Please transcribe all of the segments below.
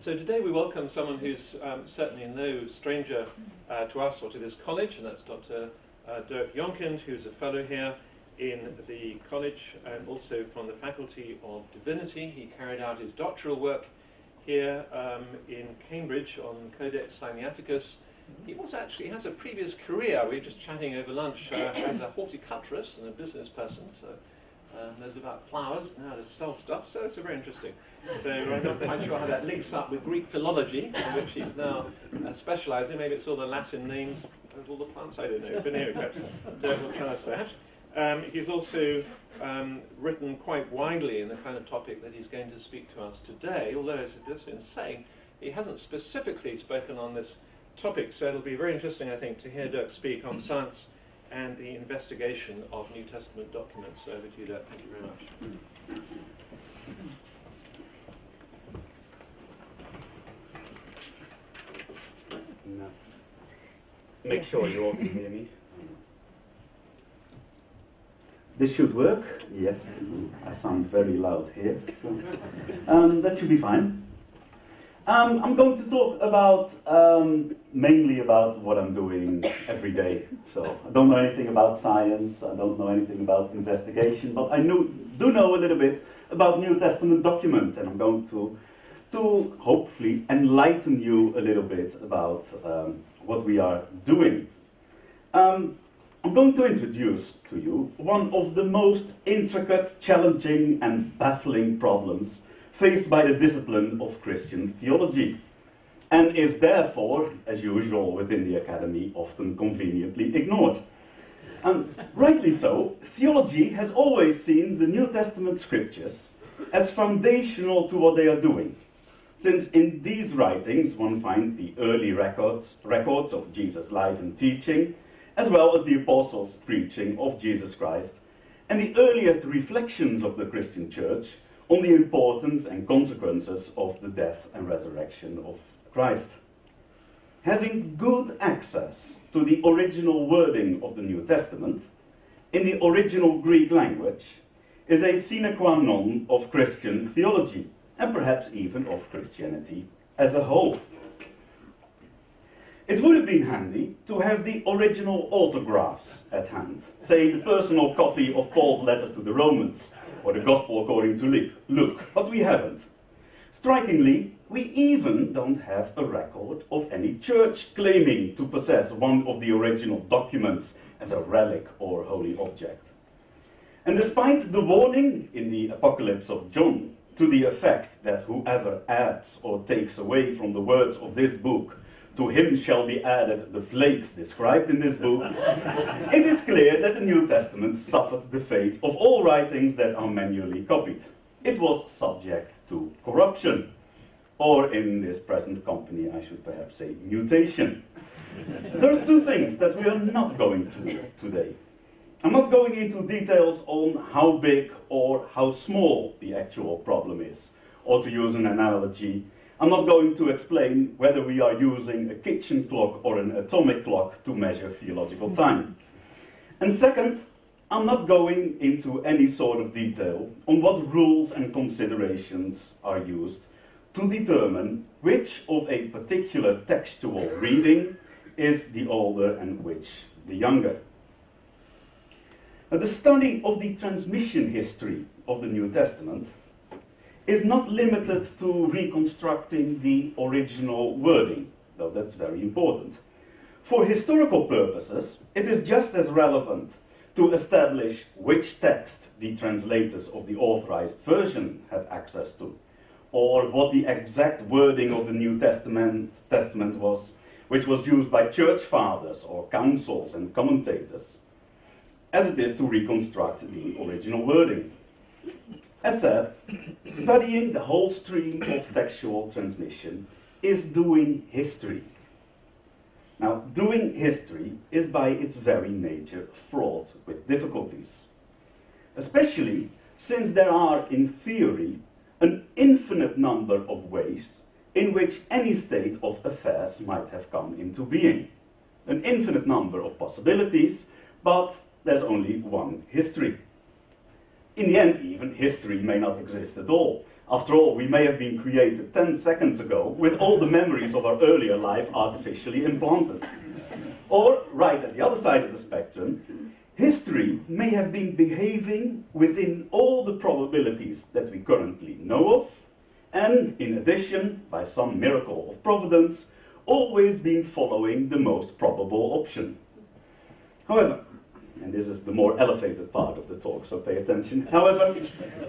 So today we welcome someone who's certainly no stranger to us or to this college, and that's Dr. Dirk Jongkind, who's a fellow here in the college and also from the Faculty of Divinity. He carried out his doctoral work here in Cambridge on Codex Sinaiticus. He has a previous career. We were just chatting over lunch as a horticulturist and a business person. So knows about flowers and how to sell stuff. So it's very interesting. So I'm not quite sure how that links up with Greek philology, in which he's now specialising. Maybe it's all the Latin names of all the plants. I don't know. But anyway, perhaps Dirk will tell us that. He's also written quite widely in the kind of topic that he's going to speak to us today, although, as I've just been saying, he hasn't specifically spoken on this topic, so it'll be very interesting, I think, to hear Dirk speak on science and the investigation of New Testament documents. So over to you, Dirk. Thank you very much. No. Make sure you all can hear me. This should work. Yes, I sound very loud here. So, that should be fine. I'm going to talk about mainly about what I'm doing every day. So I don't know anything about science. I don't know anything about investigation, but I do know a little bit about New Testament documents, and I'm going to hopefully enlighten you a little bit about what we are doing. I'm going to introduce to you one of the most intricate, challenging, and baffling problems faced by the discipline of Christian theology, and is therefore, as usual within the academy, often conveniently ignored. And rightly so, theology has always seen the New Testament scriptures as foundational to what they are doing, since in these writings one finds the early records of Jesus' life and teaching, as well as the apostles' preaching of Jesus Christ, and the earliest reflections of the Christian church on the importance and consequences of the death and resurrection of Christ. Having good access to the original wording of the New Testament in the original Greek language is a sine qua non of Christian theology, and perhaps even of Christianity as a whole. It would have been handy to have the original autographs at hand, say the personal copy of Paul's letter to the Romans, or the Gospel according to Luke, but we haven't. Strikingly, we even don't have a record of any church claiming to possess one of the original documents as a relic or holy object. And despite the warning in the Apocalypse of John to the effect that whoever adds or takes away from the words of this book, to him shall be added the plagues described in this book, it is clear that the New Testament suffered the fate of all writings that are manually copied. It was subject to corruption, or in this present company I should perhaps say mutation. There are two things that we are not going to do today. I'm not going into details on how big or how small the actual problem is, or to use an analogy, I'm not going to explain whether we are using a kitchen clock or an atomic clock to measure theological time. And second, I'm not going into any sort of detail on what rules and considerations are used to determine which of a particular textual reading is the older and which the younger. Now, the study of the transmission history of the New Testament is not limited to reconstructing the original wording, though that's very important. For historical purposes, it is just as relevant to establish which text the translators of the authorized version had access to, or what the exact wording of the New Testament was, which was used by church fathers or councils and commentators, as it is to reconstruct the original wording. As said, studying the whole stream of textual transmission is doing history. Now, doing history is by its very nature fraught with difficulties, especially since there are, in theory, an infinite number of ways in which any state of affairs might have come into being. An infinite number of possibilities, but there's only one history. In the end, even, history may not exist at all. After all, we may have been created 10 seconds ago with all the memories of our earlier life artificially implanted. Or, right at the other side of the spectrum, history may have been behaving within all the probabilities that we currently know of, and, in addition, by some miracle of providence, always been following the most probable option. However, and this is the more elevated part of the talk, so pay attention. However,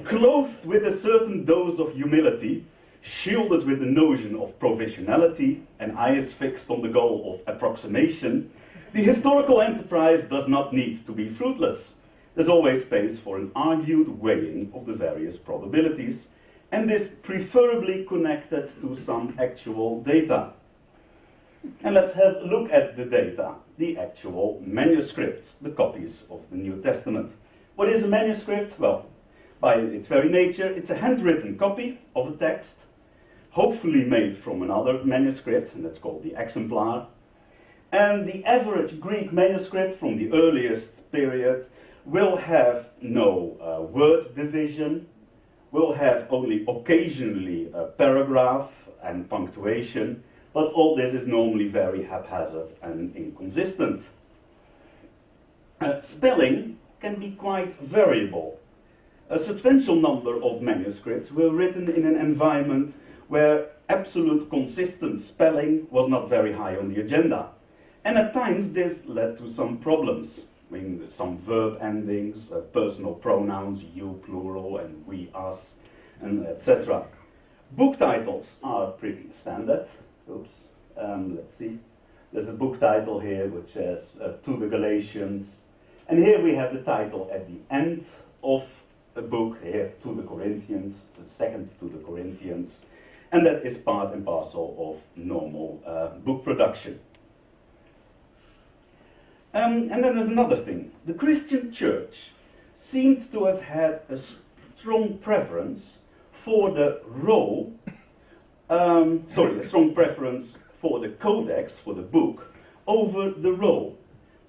clothed with a certain dose of humility, shielded with the notion of provisionality, and eyes fixed on the goal of approximation, the historical enterprise does not need to be fruitless. There's always space for an argued weighing of the various probabilities, and is preferably connected to some actual data. And let's have a look at the data, the actual manuscripts, the copies of the New Testament. What is a manuscript? Well, by its very nature, it's a handwritten copy of a text, hopefully made from another manuscript, and that's called the exemplar. And the average Greek manuscript from the earliest period will have no word division, will have only occasionally a paragraph and punctuation, but all this is normally very haphazard and inconsistent. Spelling can be quite variable. A substantial number of manuscripts were written in an environment where absolute consistent spelling was not very high on the agenda. And at times this led to some problems. I mean, some verb endings, personal pronouns, you plural and we us, and etc. Book titles are pretty standard. Oops. Let's see. There's a book title here which says To the Galatians. And here we have the title at the end of a book here, To the Corinthians. It's the second To the Corinthians. And that is part and parcel of normal book production. And then there's another thing. The Christian church seemed to have had a strong preference for the role, a strong preference for the codex, for the book, over the roll.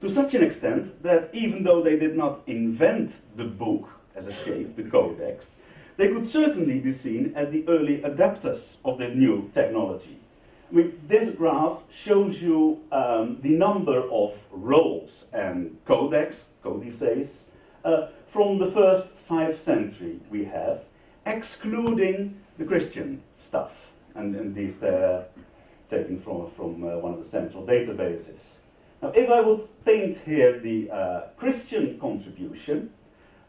To such an extent that even though they did not invent the book as a shape, the codex, they could certainly be seen as the early adapters of this new technology. I mean, this graph shows you the number of rolls and codices, from the first 5 centuries we have, excluding the Christian stuff. And these are taken from one of the central databases. Now, if I would paint here the Christian contribution,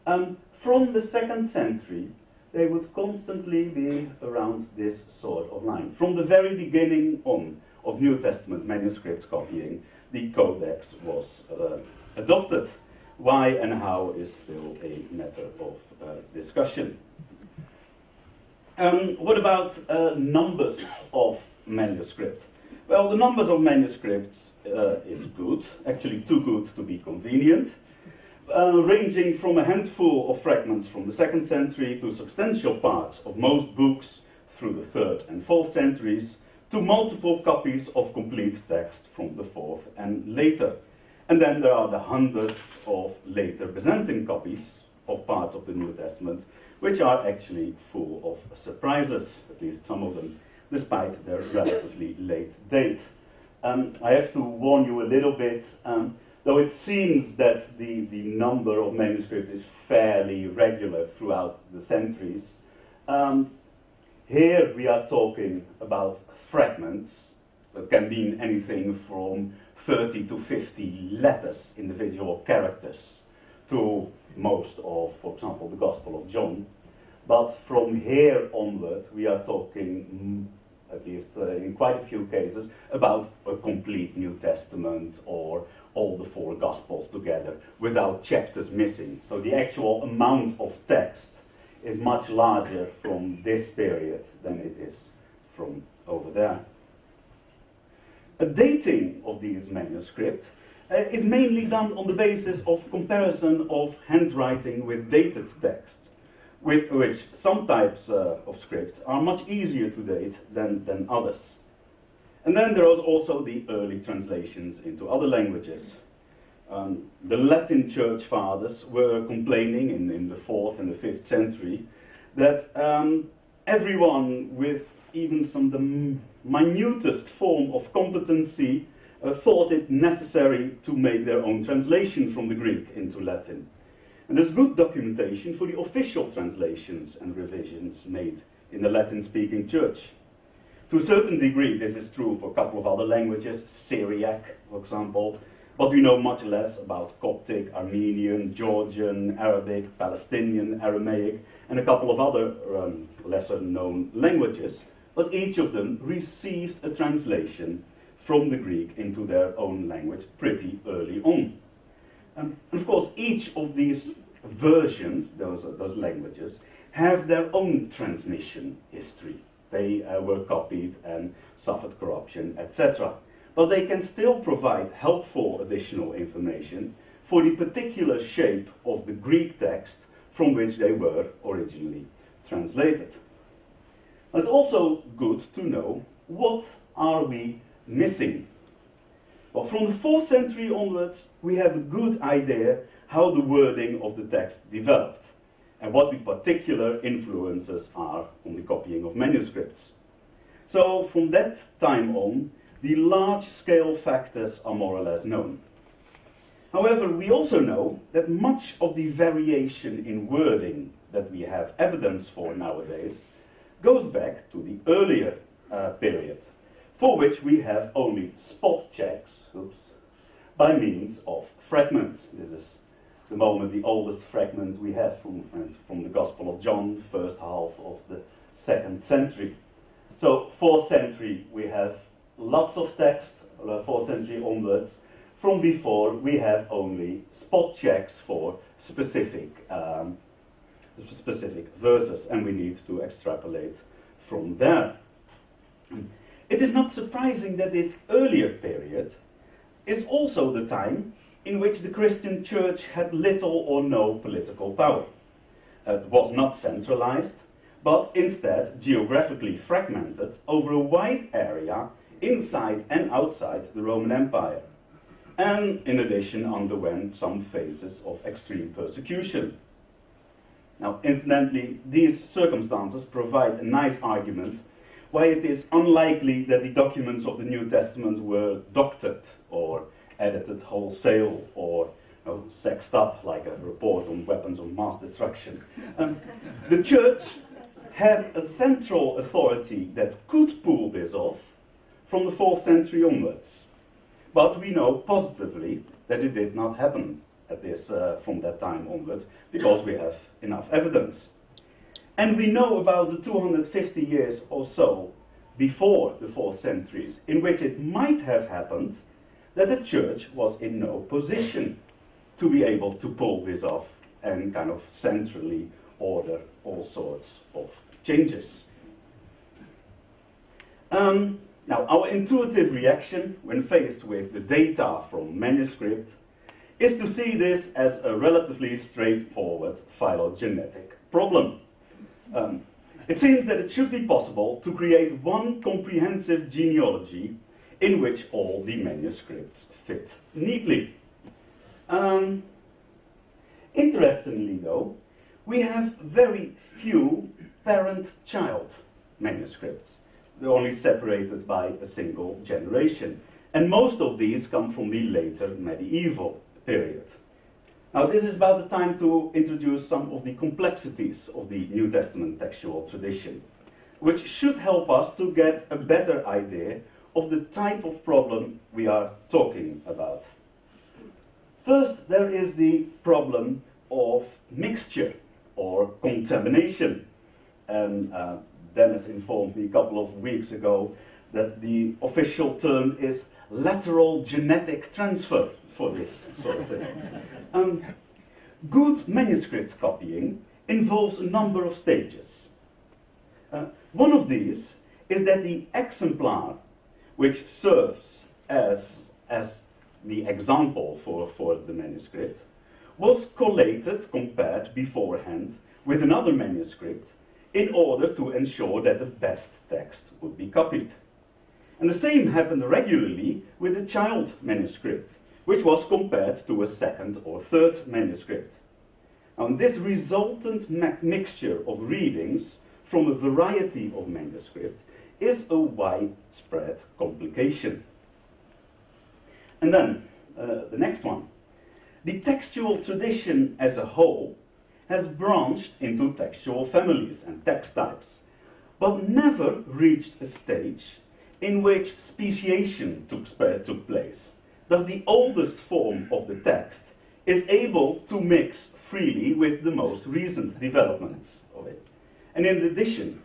from the 2nd century, they would constantly be around this sort of line. From the very beginning on of New Testament manuscript copying, the codex was adopted. Why and how is still a matter of discussion. What about numbers of manuscript? Well, the numbers of manuscripts is good, actually too good to be convenient. Ranging from a handful of fragments from the 2nd century to substantial parts of most books through the 3rd and 4th centuries, to multiple copies of complete text from the 4th and later. And then there are the hundreds of later Byzantine copies of parts of the New Testament, which are actually full of surprises, at least some of them, despite their relatively late date. I have to warn you a little bit. Though it seems that the number of manuscripts is fairly regular throughout the centuries, here we are talking about fragments that can mean anything from 30 to 50 letters, individual characters, to most of, for example, the Gospel of John. But from here onward, we are talking, at least in quite a few cases, about a complete New Testament or all the 4 Gospels together without chapters missing. So the actual amount of text is much larger from this period than it is from over there. A dating of these manuscripts is mainly done on the basis of comparison of handwriting with dated text, with which some types of script are much easier to date than others. And then there was also the early translations into other languages. The Latin church fathers were complaining in the 4th and the 5th century that everyone with even the minutest form of competency thought it necessary to make their own translation from the Greek into Latin. And there's good documentation for the official translations and revisions made in the Latin-speaking church. To a certain degree, this is true for a couple of other languages, Syriac, for example, but we know much less about Coptic, Armenian, Georgian, Arabic, Palestinian, Aramaic, and a couple of other lesser-known languages, but each of them received a translation from the Greek into their own language pretty early on. And of course, each of these versions, those languages, have their own transmission history. They were copied and suffered corruption, etc. But they can still provide helpful additional information for the particular shape of the Greek text from which they were originally translated. It's also good to know what are we missing. Well, from the 4th century onwards, we have a good idea how the wording of the text developed and what the particular influences are on the copying of manuscripts. So from that time on, the large-scale factors are more or less known. However, we also know that much of the variation in wording that we have evidence for nowadays goes back to the earlier period, for which we have only spot checks by means of fragments. This is the moment the oldest fragment we have from the Gospel of John, first half of the 2nd century. So 4th century we have lots of text, 4th century onwards. From before we have only spot checks for specific verses, and we need to extrapolate from there. It is not surprising that this earlier period is also the time in which the Christian church had little or no political power. It was not centralized, but instead geographically fragmented over a wide area inside and outside the Roman Empire, and in addition underwent some phases of extreme persecution. Now, incidentally, these circumstances provide a nice argument why it is unlikely that the documents of the New Testament were doctored or edited wholesale or sexed up like a report on weapons of mass destruction. The church had a central authority that could pull this off from the 4th century onwards. But we know positively that it did not happen at this, from that time onwards, because we have enough evidence. And we know about the 250 years or so before the 4th centuries in which it might have happened that the church was in no position to be able to pull this off and kind of centrally order all sorts of changes. Now, our intuitive reaction when faced with the data from manuscript is to see this as a relatively straightforward phylogenetic problem. It seems that it should be possible to create one comprehensive genealogy in which all the manuscripts fit neatly. Interestingly, though, we have very few parent-child manuscripts. They're only separated by a single generation, and most of these come from the later medieval period. Now, this is about the time to introduce some of the complexities of the New Testament textual tradition, which should help us to get a better idea of the type of problem we are talking about. First, there is the problem of mixture or contamination. And Dennis informed me a couple of weeks ago that the official term is lateral genetic transfer for this sort of thing. Good manuscript copying involves a number of stages. One of these is that the exemplar, which serves as the example for the manuscript, was collated, compared beforehand with another manuscript in order to ensure that the best text would be copied. And the same happened regularly with the child manuscript, which was compared to a second or third manuscript. And this resultant mixture of readings from a variety of manuscripts is a widespread complication. And then, the next one. The textual tradition as a whole has branched into textual families and text types, but never reached a stage in which speciation took place. Thus, the oldest form of the text is able to mix freely with the most recent developments of it. And in addition,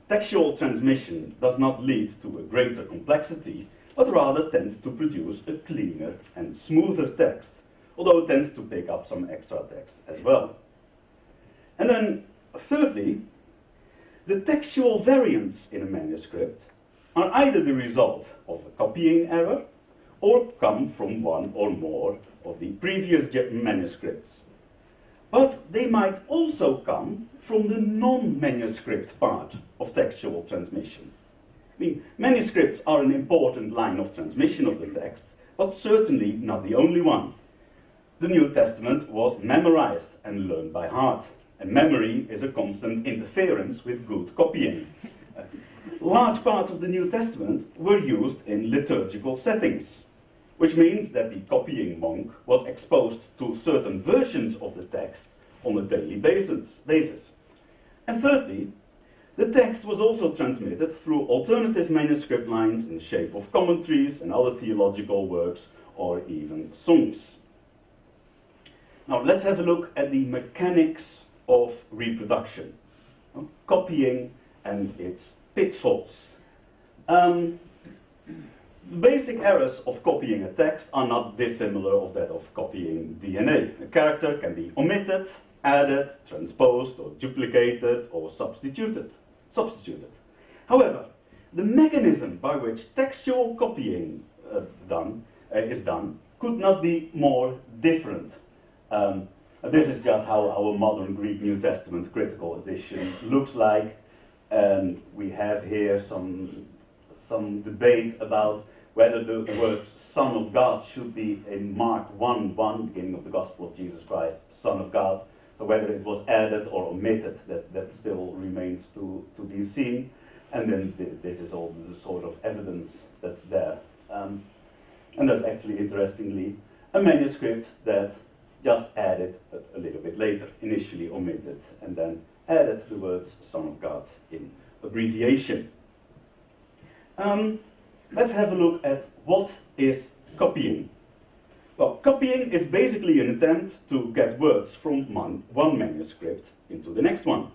textual transmission does not lead to a greater complexity, but rather tends to produce a cleaner and smoother text, although it tends to pick up some extra text as well. And then, thirdly, the textual variants in a manuscript are either the result of a copying error or come from one or more of the previous manuscripts. But they might also come from the non-manuscript part of textual transmission. I mean, manuscripts are an important line of transmission of the text, but certainly not the only one. The New Testament was memorized and learned by heart, and memory is a constant interference with good copying. Large parts of the New Testament were used in liturgical settings, which means that the copying monk was exposed to certain versions of the text on a daily basis. And thirdly, the text was also transmitted through alternative manuscript lines in the shape of commentaries and other theological works, or even songs. Now let's have a look at the mechanics of reproduction, copying and its pitfalls. The basic errors of copying a text are not dissimilar of that of copying DNA. A character can be omitted, added, transposed, or duplicated, or substituted. However, the mechanism by which textual copying is done could not be more different. This is just how our modern Greek New Testament critical edition looks like. We have here some debate about whether the words Son of God should be in Mark 1:1, beginning of the Gospel of Jesus Christ, Son of God. So whether it was added or omitted, that still remains to be seen. And then this is all the sort of evidence that's there. And that's actually, interestingly, a manuscript that just added a little bit later, initially omitted, and then added the words Son of God in abbreviation. Let's have a look at what is copying. Well, copying is basically an attempt to get words from one manuscript into the next one.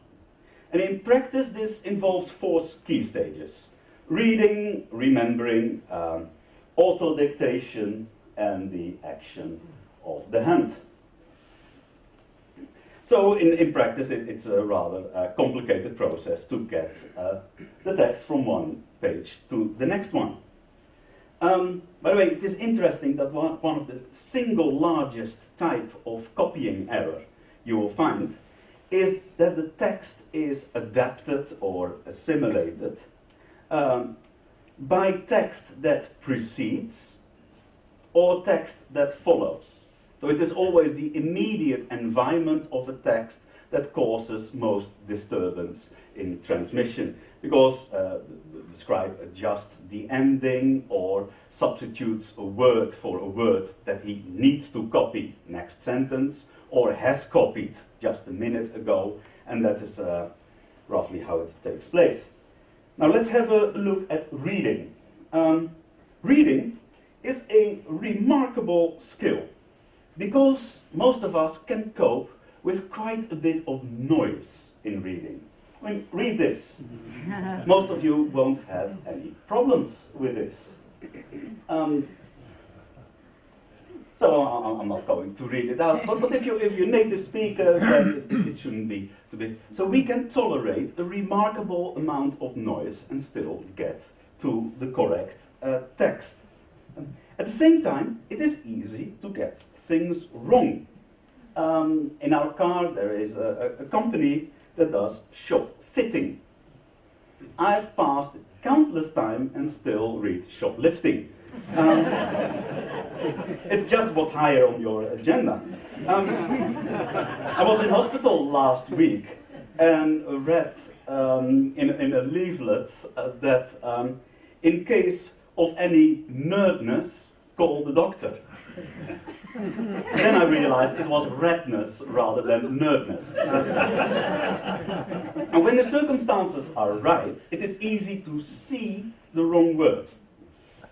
And in practice, this involves 4 key stages: reading, remembering, auto-dictation, and the action of the hand. So in practice, it's a rather complicated process to get the text from one page to the next one. By the way, it is interesting that one of the single largest type of copying error you will find is that the text is adapted or assimilated by text that precedes or text that follows. So it is always the immediate environment of a text that causes most disturbance in transmission, because the scribe adjusts the ending or substitutes a word for a word that he needs to copy next sentence or has copied just a minute ago, and that is roughly how it takes place. Now let's have a look at reading. Reading is a remarkable skill, because most of us can cope with quite a bit of noise in reading. I mean, read this. Most of you won't have any problems with this. So I'm not going to read it out, but if you're a native speaker, then it shouldn't be too big. So we can tolerate a remarkable amount of noise and still get to the correct text. At the same time, it is easy to get things wrong. In our car, there is a company that does shop fitting. I've passed it countless times and still read shoplifting. It's just what's higher on your agenda. I was in hospital last week, and read in a leaflet that in case of any nerdness, call the doctor. Then I realized it was redness rather than nerdness. And when the circumstances are right, it is easy to see the wrong word.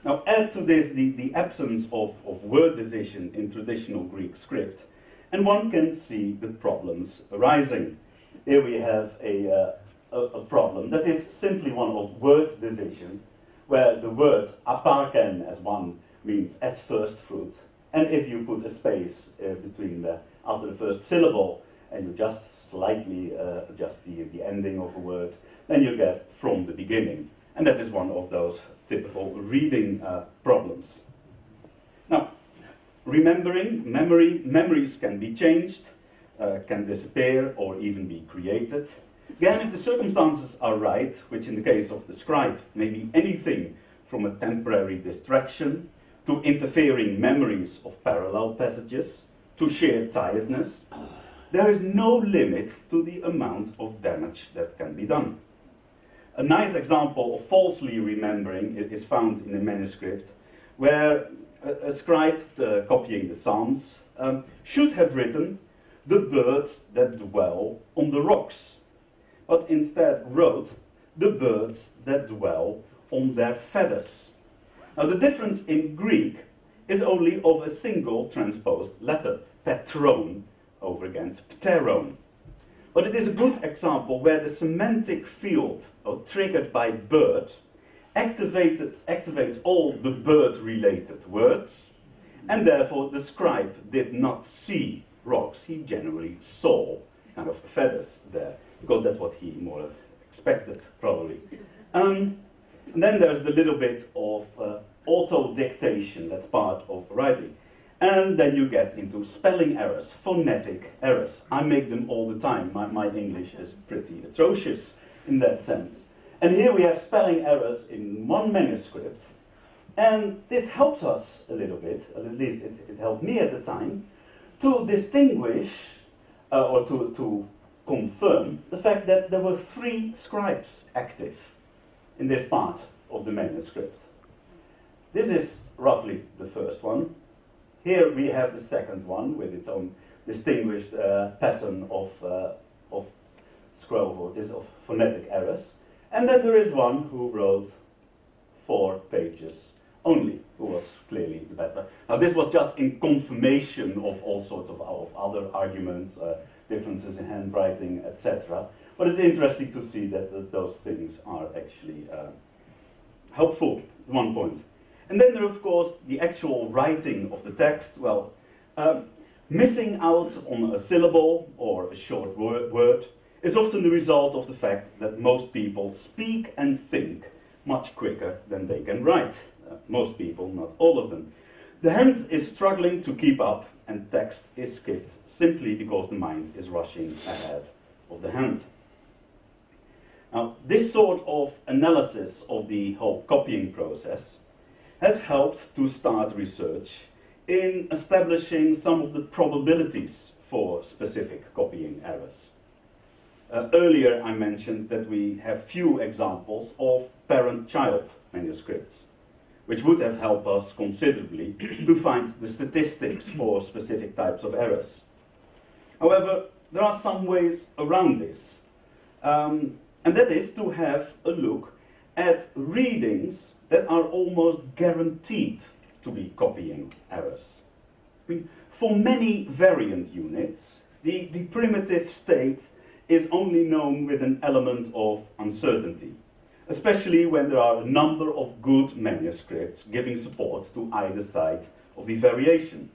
Now add to this the absence of word division in traditional Greek script, and one can see the problems arising. Here we have a problem that is simply one of word division, where the word aparken as one means as first fruit, and if you put a space between after the first syllable and you just slightly adjust the ending of a word, then you get from the beginning. And that is one of those typical reading problems. Now, memories can be changed, can disappear, or even be created. Again, if the circumstances are right, which in the case of the scribe may be anything from a temporary distraction to interfering memories of parallel passages to sheer tiredness, there is no limit to the amount of damage that can be done. A nice example of falsely remembering is found in a manuscript where a scribe copying the Psalms should have written the birds that dwell on the rocks, but instead wrote the birds that dwell on their feathers. Now the difference in Greek is only of a single transposed letter, petron, over against pteron. But it is a good example where the semantic field triggered by bird activates all the bird-related words, and therefore the scribe did not see rocks, he generally saw kind of feathers there, because that's what he more expected, probably. And then there's the little bit of auto-dictation, that's part of writing. And then you get into spelling errors, phonetic errors. I make them all the time. My English is pretty atrocious in that sense. And here we have spelling errors in one manuscript. And this helps us a little bit, at least it helped me at the time, to distinguish or to confirm the fact that there were 3 scribes active in this part of the manuscript. This is roughly the first one. Here we have the second one with its own distinguished pattern of scroll words, of phonetic errors. And then there is one who wrote 4 pages only, who was clearly the better. Now this was just in confirmation of all sorts of other arguments, differences in handwriting, etc. But it's interesting to see that those things are actually helpful at one point. And then there, of course, the actual writing of the text. Well, missing out on a syllable or a short word is often the result of the fact that most people speak and think much quicker than they can write. Most people, not all of them. The hand is struggling to keep up, and text is skipped simply because the mind is rushing ahead of the hand. Now, this sort of analysis of the whole copying process has helped to start research in establishing some of the probabilities for specific copying errors. Earlier I mentioned that we have few examples of parent-child manuscripts, which would have helped us considerably to find the statistics for specific types of errors. However, there are some ways around this, and that is to have a look at readings that are almost guaranteed to be copying errors. I mean, for many variant units, the primitive state is only known with an element of uncertainty, especially when there are a number of good manuscripts giving support to either side of the variation.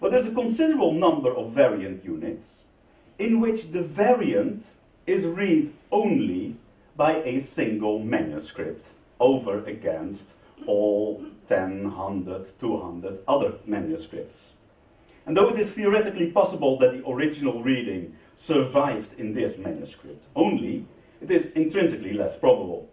But there's a considerable number of variant units in which the variant is read only by a single manuscript over against all 10, 100, 200 other manuscripts. And though it is theoretically possible that the original reading survived in this manuscript only, it is intrinsically less probable.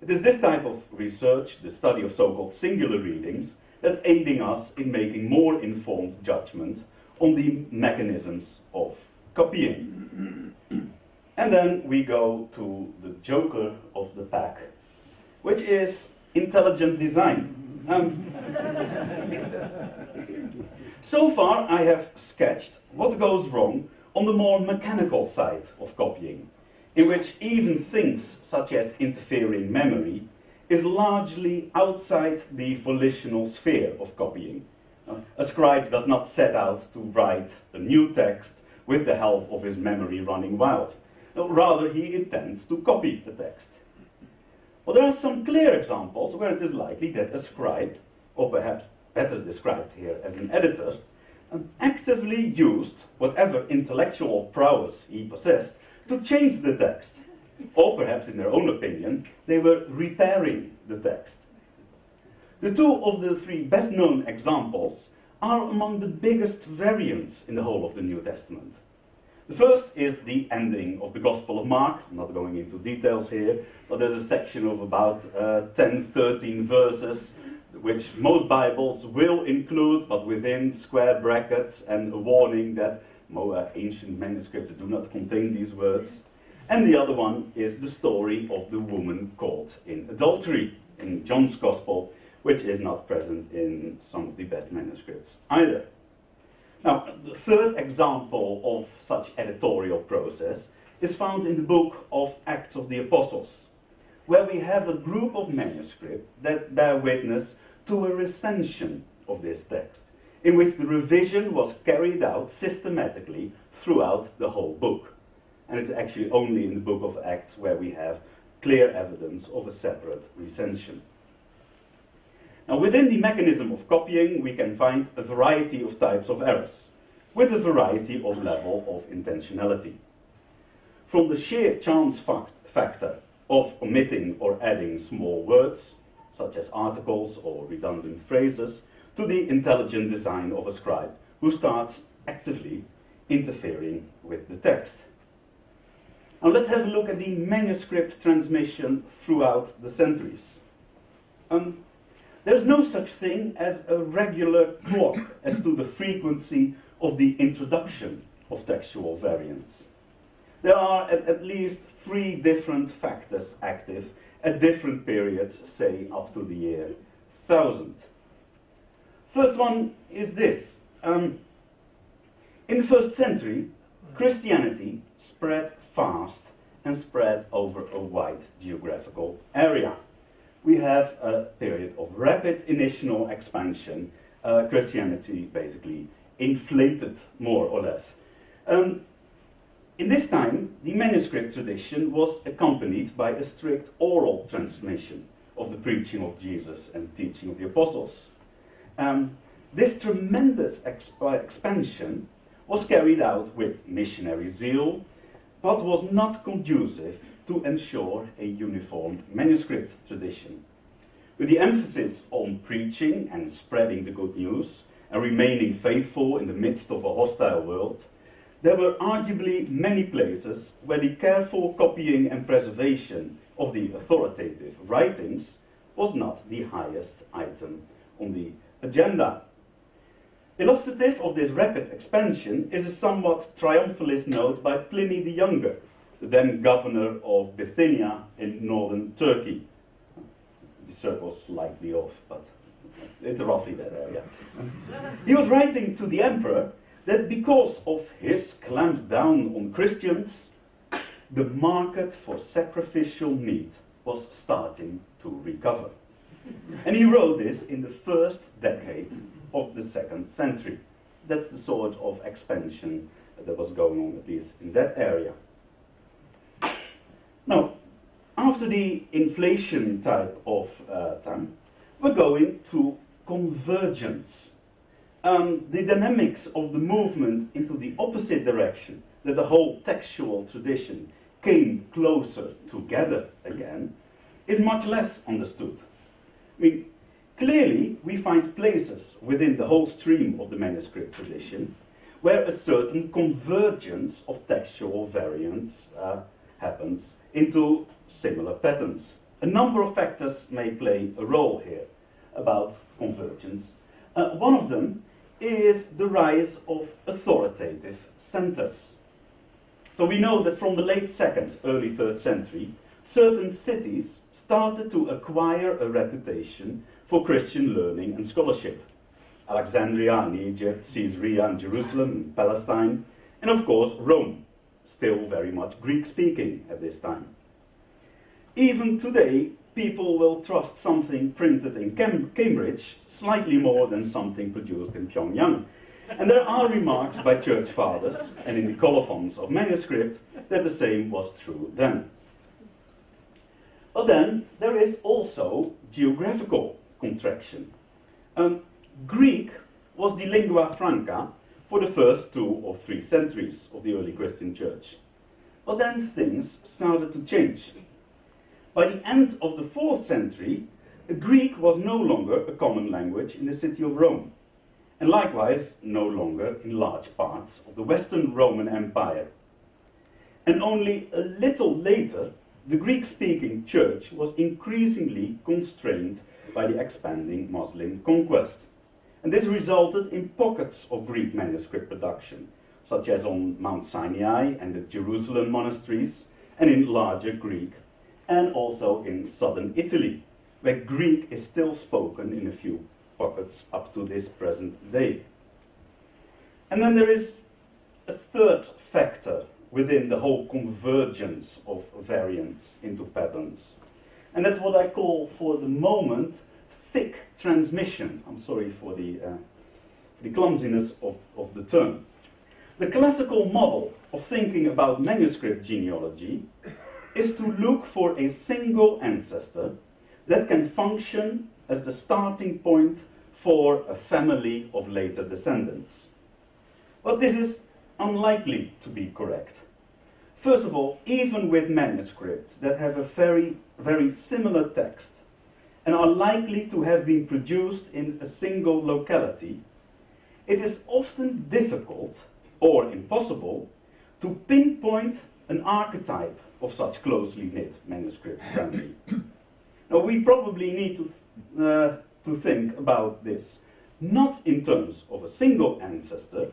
It is this type of research, the study of so-called singular readings, that's aiding us in making more informed judgment on the mechanisms of copying. And then we go to the joker of the pack, which is intelligent design. So far I have sketched what goes wrong on the more mechanical side of copying, in which even things such as interfering memory is largely outside the volitional sphere of copying. A scribe does not set out to write a new text with the help of his memory running wild. No, rather, he intends to copy the text. Well, there are some clear examples where it is likely that a scribe, or perhaps better described here as an editor, actively used whatever intellectual prowess he possessed to change the text. Or perhaps, in their own opinion, they were repairing the text. The two of the three best-known examples are among the biggest variants in the whole of the New Testament. The first is the ending of the Gospel of Mark. I'm not going into details here, but there's a section of about 10, 13 verses, which most Bibles will include, but within square brackets and a warning that ancient manuscripts do not contain these words. And the other one is the story of the woman caught in adultery in John's Gospel, which is not present in some of the best manuscripts either. Now, the third example of such editorial process is found in the book of Acts of the Apostles, where we have a group of manuscripts that bear witness to a recension of this text, in which the revision was carried out systematically throughout the whole book. And it's actually only in the book of Acts where we have clear evidence of a separate recension. Now, within the mechanism of copying, we can find a variety of types of errors, with a variety of level of intentionality. From the sheer chance factor of omitting or adding small words, such as articles or redundant phrases, to the intelligent design of a scribe who starts actively interfering with the text. Now let's have a look at the manuscript transmission throughout the centuries. There's no such thing as a regular clock as to the frequency of the introduction of textual variants. There are at least 3 different factors active at different periods, say up to the year 1000. First one is this. In the 1st century, Christianity spread fast and spread over a wide geographical area. We have a period of rapid initial expansion. Christianity basically inflated more or less. In this time, the manuscript tradition was accompanied by a strict oral transmission of the preaching of Jesus and the teaching of the apostles. This tremendous expansion was carried out with missionary zeal, but was not conducive to ensure a uniform manuscript tradition. With the emphasis on preaching and spreading the good news and remaining faithful in the midst of a hostile world, there were arguably many places where the careful copying and preservation of the authoritative writings was not the highest item on the agenda. Illustrative of this rapid expansion is a somewhat triumphalist note by Pliny the Younger, the then governor of Bithynia in northern Turkey. The circle's slightly off, but it's roughly that area. He was writing to the emperor that because of his clamp down on Christians, the market for sacrificial meat was starting to recover. And he wrote this in the 1st decade of the 2nd century. That's the sort of expansion that was going on, at least in that area. Now, after the inflation type of time, we're going to convergence. The dynamics of the movement into the opposite direction, that the whole textual tradition came closer together again, is much less understood. I mean, clearly, we find places within the whole stream of the manuscript tradition where a certain convergence of textual variants happens into similar patterns. A number of factors may play a role here about convergence. One of them is the rise of authoritative centers. So we know that from the late 2nd, early 3rd century, certain cities started to acquire a reputation for Christian learning and scholarship. Alexandria in Egypt, Caesarea in Jerusalem, and Palestine, and of course Rome, still very much Greek-speaking at this time. Even today, people will trust something printed in Cambridge slightly more than something produced in Pyongyang. And there are remarks by church fathers and in the colophons of manuscript that the same was true then. But then there is also geographical contraction. Greek was the lingua franca for the first 2 or 3 centuries of the early Christian church. But then things started to change. By the end of the 4th century, Greek was no longer a common language in the city of Rome, and likewise no longer in large parts of the Western Roman Empire. And only a little later, the Greek-speaking church was increasingly constrained by the expanding Muslim conquest. And this resulted in pockets of Greek manuscript production, such as on Mount Sinai and the Jerusalem monasteries, and in larger Greek, and also in southern Italy, where Greek is still spoken in a few pockets up to this present day. And then there is a third factor within the whole convergence of variants into patterns. And that's what I call, for the moment, thick transmission. I'm sorry for the clumsiness of the term. The classical model of thinking about manuscript genealogy is to look for a single ancestor that can function as the starting point for a family of later descendants. But this is unlikely to be correct. First of all, even with manuscripts that have a very, very similar text and are likely to have been produced in a single locality, it is often difficult or impossible to pinpoint an archetype of such closely knit manuscript family. Now, we probably need to think about this not in terms of a single ancestor,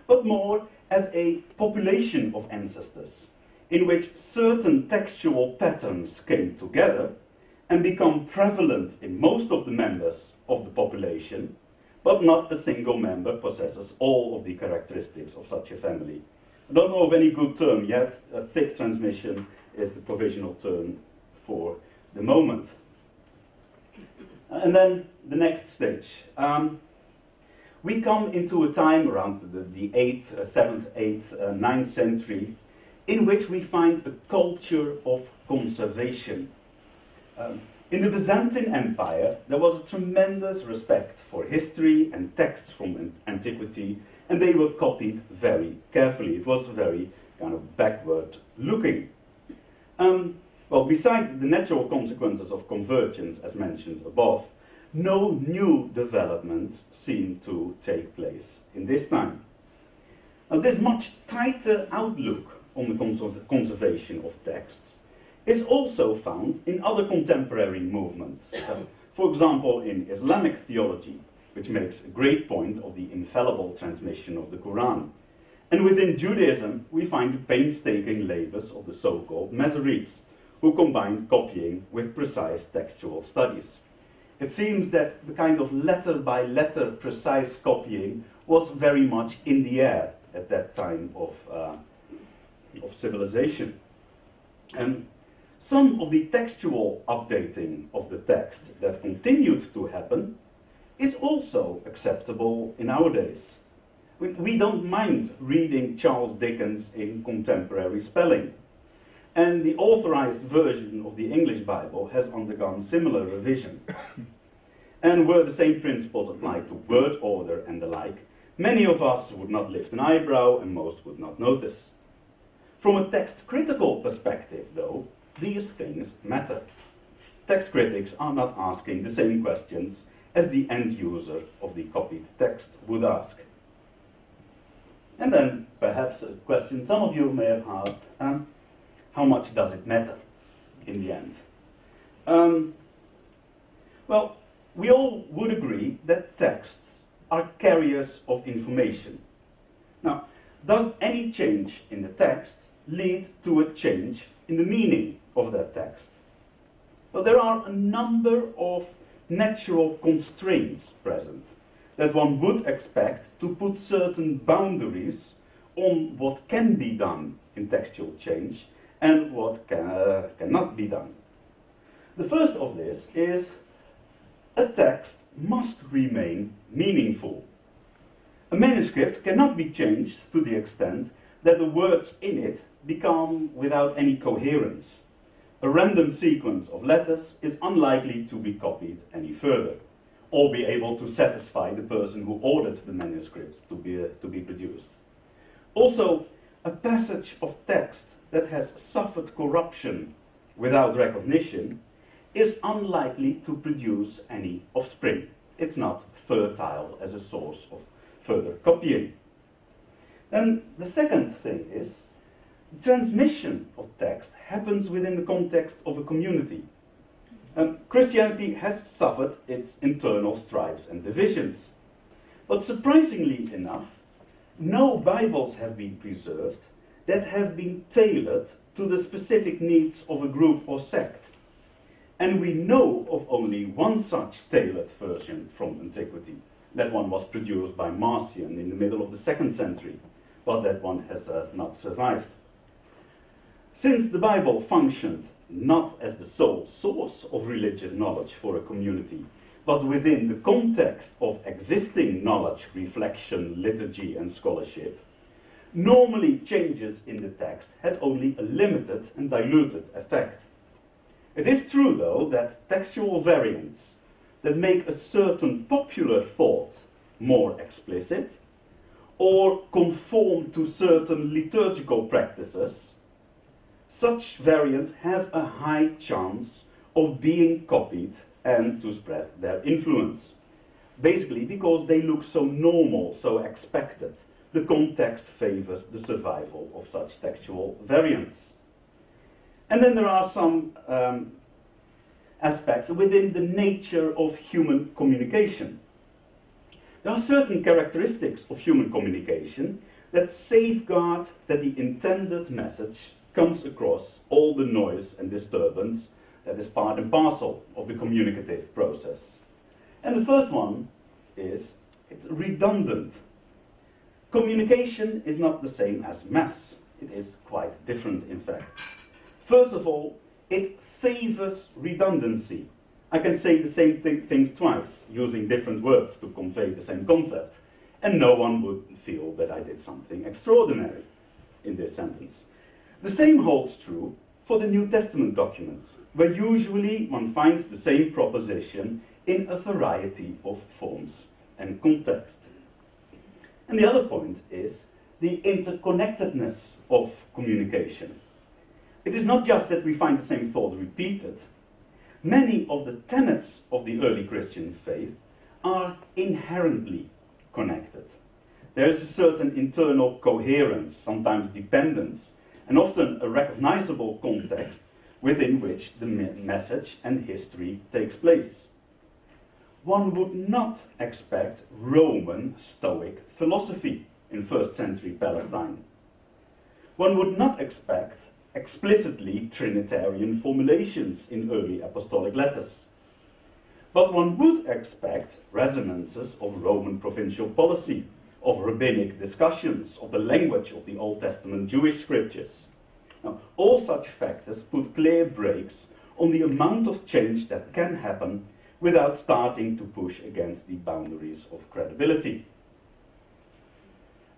but more as a population of ancestors in which certain textual patterns came together and become prevalent in most of the members of the population, but not a single member possesses all of the characteristics of such a family. I don't know of any good term yet. A thick transmission is the provisional term for the moment. And then the next stage. We come into a time around the 7th, 8th, 9th century in which we find a culture of conservation. In the Byzantine Empire, there was a tremendous respect for history and texts from antiquity, and they were copied very carefully. It was very kind of backward looking. Well, besides the natural consequences of convergence, as mentioned above, no new developments seem to take place in this time. Now, this much tighter outlook on the conservation of texts is also found in other contemporary movements. For example, in Islamic theology, which makes a great point of the infallible transmission of the Quran. And within Judaism, we find the painstaking labors of the so-called Masoretes, who combined copying with precise textual studies. It seems that the kind of letter-by-letter precise copying was very much in the air at that time of civilization. And some of the textual updating of the text that continued to happen is also acceptable in our days. We don't mind reading Charles Dickens in contemporary spelling. And the authorized version of the English Bible has undergone similar revision. And were the same principles applied to word order and the like, many of us would not lift an eyebrow and most would not notice. From a text critical perspective, though, these things matter. Text critics are not asking the same questions as the end user of the copied text would ask. And then, perhaps a question some of you may have asked, how much does it matter in the end? Well, we all would agree that texts are carriers of information. Now, does any change in the text lead to a change in the meaning of that text. But there are a number of natural constraints present that one would expect to put certain boundaries on what can be done in textual change and what cannot be done. The first of this is a text must remain meaningful. A manuscript cannot be changed to the extent that the words in it become without any coherence. A random sequence of letters is unlikely to be copied any further, or be able to satisfy the person who ordered the manuscript to be produced. Also, a passage of text that has suffered corruption without recognition is unlikely to produce any offspring. It's not fertile as a source of further copying. Then the second thing is, transmission of text happens within the context of a community. Christianity has suffered its internal stripes and divisions. But surprisingly enough, no Bibles have been preserved that have been tailored to the specific needs of a group or sect. And we know of only one such tailored version from antiquity. That one was produced by Marcion in the middle of the 2nd century, but that one has not survived. Since the Bible functioned not as the sole source of religious knowledge for a community, but within the context of existing knowledge, reflection, liturgy, and scholarship, normally changes in the text had only a limited and diluted effect. It is true, though, that textual variants that make a certain popular thought more explicit or conform to certain liturgical practices, such variants have a high chance of being copied and to spread their influence. Basically because they look so normal, so expected. The context favors the survival of such textual variants. And then there are some aspects within the nature of human communication. There are certain characteristics of human communication that safeguard that the intended message comes across all the noise and disturbance that is part and parcel of the communicative process. And the first one is it's redundant. Communication is not the same as maths. It is quite different, in fact. First of all, it favors redundancy. I can say the same things twice, using different words to convey the same concept, and no one would feel that I did something extraordinary in this sentence. The same holds true for the New Testament documents, where usually one finds the same proposition in a variety of forms and context. And the other point is the interconnectedness of communication. It is not just that we find the same thought repeated. Many of the tenets of the early Christian faith are inherently connected. There is a certain internal coherence, sometimes dependence, and often a recognizable context within which the message and history takes place. One would not expect Roman Stoic philosophy in 1st century Palestine. One would not expect explicitly Trinitarian formulations in early apostolic letters. But one would expect resonances of Roman provincial policy, of rabbinic discussions, of the language of the Old Testament Jewish scriptures. Now, all such factors put clear brakes on the amount of change that can happen without starting to push against the boundaries of credibility.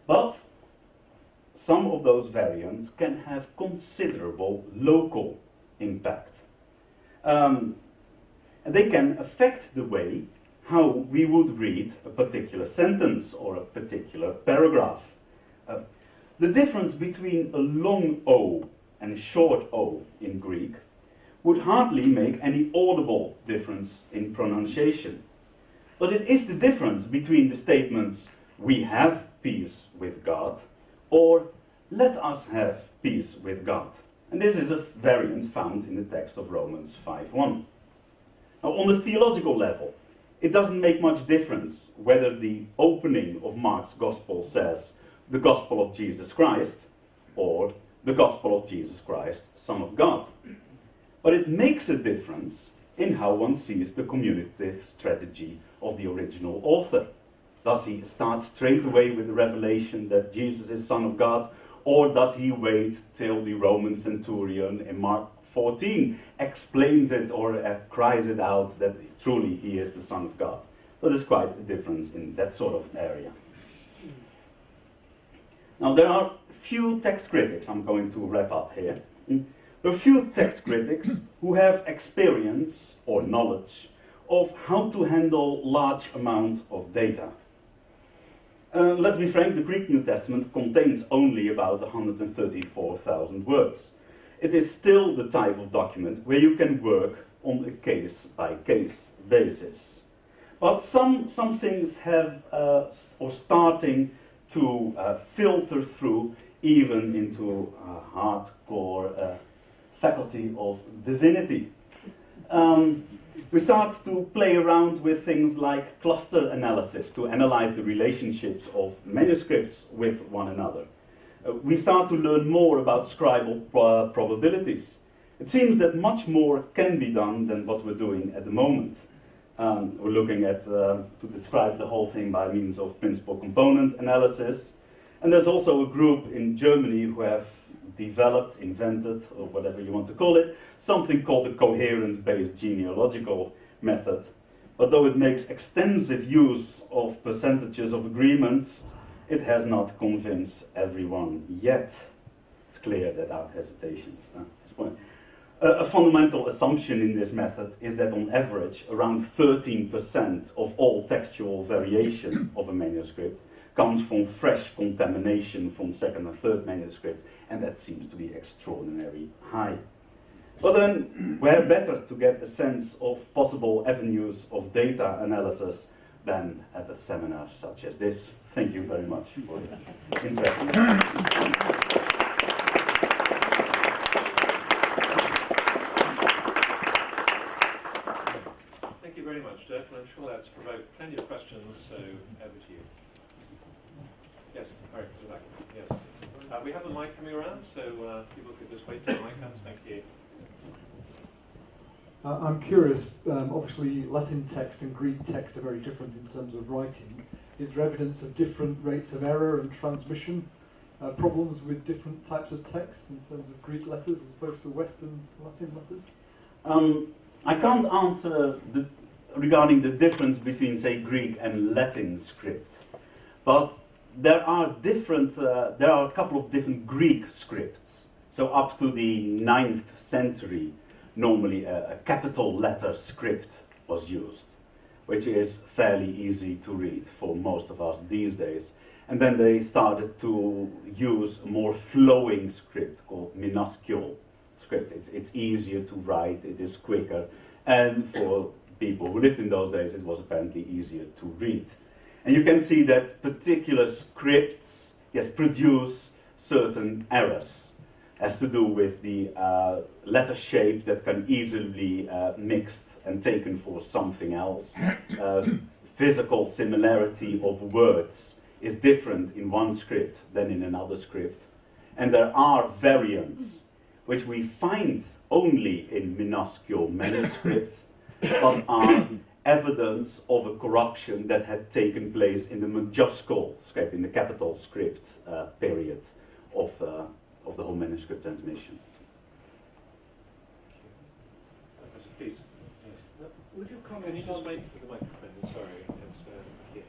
But some of those variants can have considerable local impact. And they can affect the way how we would read a particular sentence or a particular paragraph. The difference between a long O and a short O in Greek would hardly make any audible difference in pronunciation. But it is the difference between the statements, "We have peace with God," or "Let us have peace with God." And this is a variant found in the text of Romans 5:1. Now, on the theological level, it doesn't make much difference whether the opening of Mark's Gospel says, "the Gospel of Jesus Christ," or the gospel of Jesus Christ, Son of God. But it makes a difference in how one sees the communicative strategy of the original author. Does he start straight away with the revelation that Jesus is Son of God, or does he wait till the Roman centurion in Mark 14 explains it or cries it out that truly he is the Son of God? So there's quite a difference in that sort of area. Now there are few text critics, I'm going to wrap up here. There are few text critics who have experience or knowledge of how to handle large amounts of data. Let's be frank, the Greek New Testament contains only about 134,000 words. It is still the type of document where you can work on a case-by-case basis. But some things have, or starting to filter through even into hardcore faculty of divinity. We start to play around with things like cluster analysis to analyze the relationships of manuscripts with one another. We start to learn more about scribal probabilities. It seems that much more can be done than what we're doing at the moment. We're looking at, to describe the whole thing by means of principal component analysis. And there's also a group in Germany who have developed, invented, or whatever you want to call it, something called a coherence-based genealogical method. But though it makes extensive use of percentages of agreements, it has not convinced everyone yet. It's clear that our hesitations at this point. A fundamental assumption in this method is that on average, around 13% of all textual variation of a manuscript comes from fresh contamination from second or third manuscript, and that seems to be extraordinarily high. But then, where better to get a sense of possible avenues of data analysis than at a seminar such as this. Thank you very much for your interest. Thank you very much, Dirk, and I'm sure that's provoked plenty of questions, so over to you. Yes, Eric, to the back. Yes. We have a mic coming around, so people could just wait till the mic comes. Thank you. I'm curious, obviously Latin text and Greek text are very different in terms of writing. Is there evidence of different rates of error and transmission problems with different types of text in terms of Greek letters as opposed to Western Latin letters? I can't answer regarding the difference between, say, Greek and Latin script, but there are a couple of different Greek scripts. So up to the 9th century, normally a capital letter script was used, which is fairly easy to read for most of us these days. And then they started to use a more flowing script called minuscule script. It's easier to write, it is quicker, and for people who lived in those days, it was apparently easier to read. And you can see that particular scripts, yes, produce certain errors. Has to do with the letter shape that can easily be mixed and taken for something else. Physical similarity of words is different in one script than in another script. And there are variants which we find only in minuscule manuscripts, but are evidence of a corruption that had taken place in the majuscule script, in the capital script period of the whole manuscript transmission. Please. Yes. Would you comment? Can you just wait for the microphone? Sorry. It's here.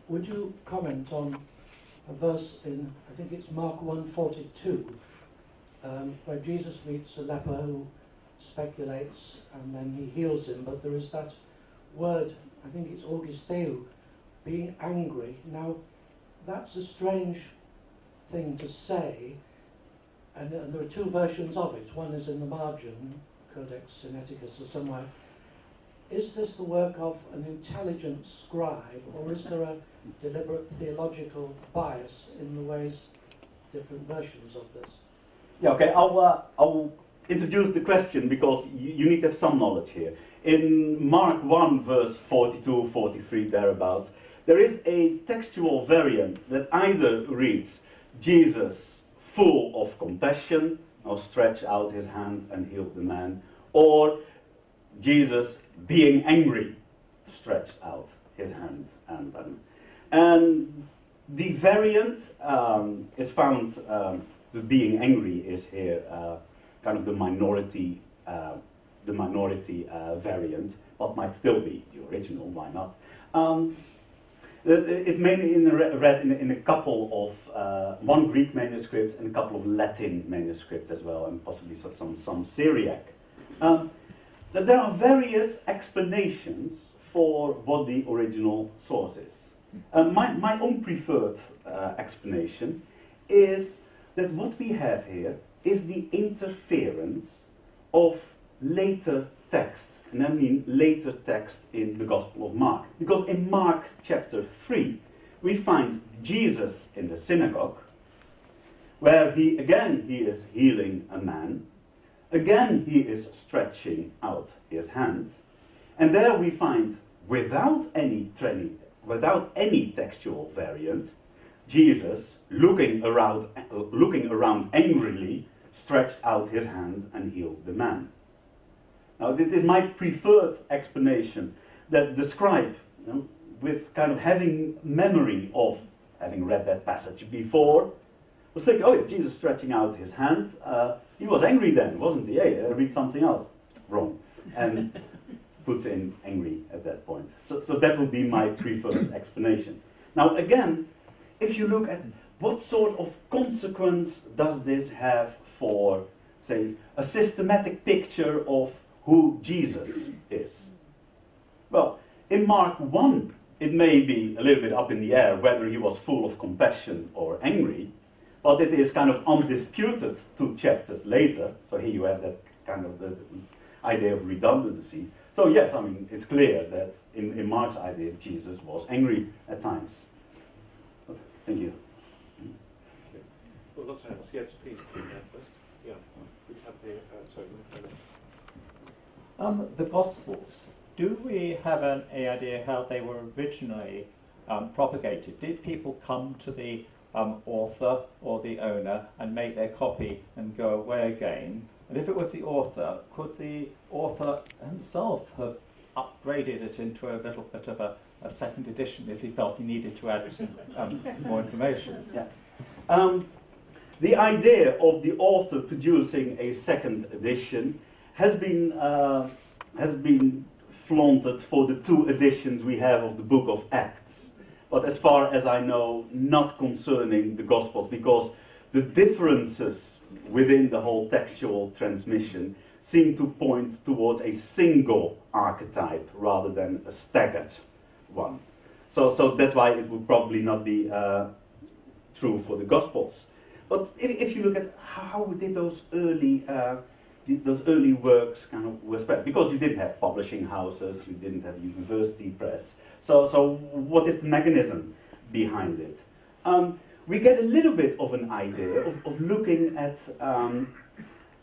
Would you comment on a verse in, I think it's Mark 1:42, where Jesus meets a leper who speculates and then he heals him, but there is that word, I think it's augisteu, being angry. Now, that's a strange thing to say, and there are two versions of it. One is in the margin, Codex Sinaiticus or somewhere. Is this the work of an intelligent scribe, or is there a deliberate theological bias in the ways, different versions of this? Yeah, okay, I'll introduce the question because you need to have some knowledge here. In Mark 1, verse 42, 43, thereabouts, there is a textual variant that either reads, Jesus full of compassion, or stretched out his hand and healed the man, or Jesus being angry, stretched out his hand and the variant is found. The being angry is here kind of the minority variant, but might still be the original. Why not? It's mainly read in a couple of one Greek manuscript and a couple of Latin manuscripts as well, and possibly some Syriac. There are various explanations for what the original source is. My own preferred explanation is that what we have here is the interference of later text, and I mean later text in the Gospel of Mark. Because in Mark chapter 3, we find Jesus in the synagogue, where he is healing a man, again he is stretching out his hand, and there we find, without any textual variant, Jesus looking around angrily, stretched out his hand and healed the man. Now, this is my preferred explanation, that the scribe, with kind of having memory of having read that passage before, was thinking, oh, yeah, Jesus stretching out his hand. He was angry then, wasn't he? Hey, read something else. Wrong. And puts in angry at that point. So that would be my preferred explanation. Now, again, if you look at what sort of consequence does this have for, say, a systematic picture of who Jesus is? Well, in Mark 1, it may be a little bit up in the air whether he was full of compassion or angry, but it is kind of undisputed 2 chapters later. So here you have that kind of the idea of redundancy. So yes, I mean, it's clear that in Mark's idea, Jesus was angry at times. Thank you. Well, lots of hands. Yes, please. First. Yeah. We have the, sorry. The Gospels. Do we have any idea how they were originally propagated? Did people come to the author or the owner and make their copy and go away again? And if it was the author, could the author himself have upgraded it into a little bit of a second edition if he felt he needed to add some more information? Yeah. The idea of the author producing a second edition has been flaunted for the 2 editions we have of the Book of Acts. But as far as I know, not concerning the Gospels, because the differences within the whole textual transmission seem to point towards a single archetype rather than a staggered one. So that's why it would probably not be true for the Gospels. But if you look at how did those early works kind of were spread, because you didn't have publishing houses, you didn't have university press. So what is the mechanism behind it? We get a little bit of an idea of looking at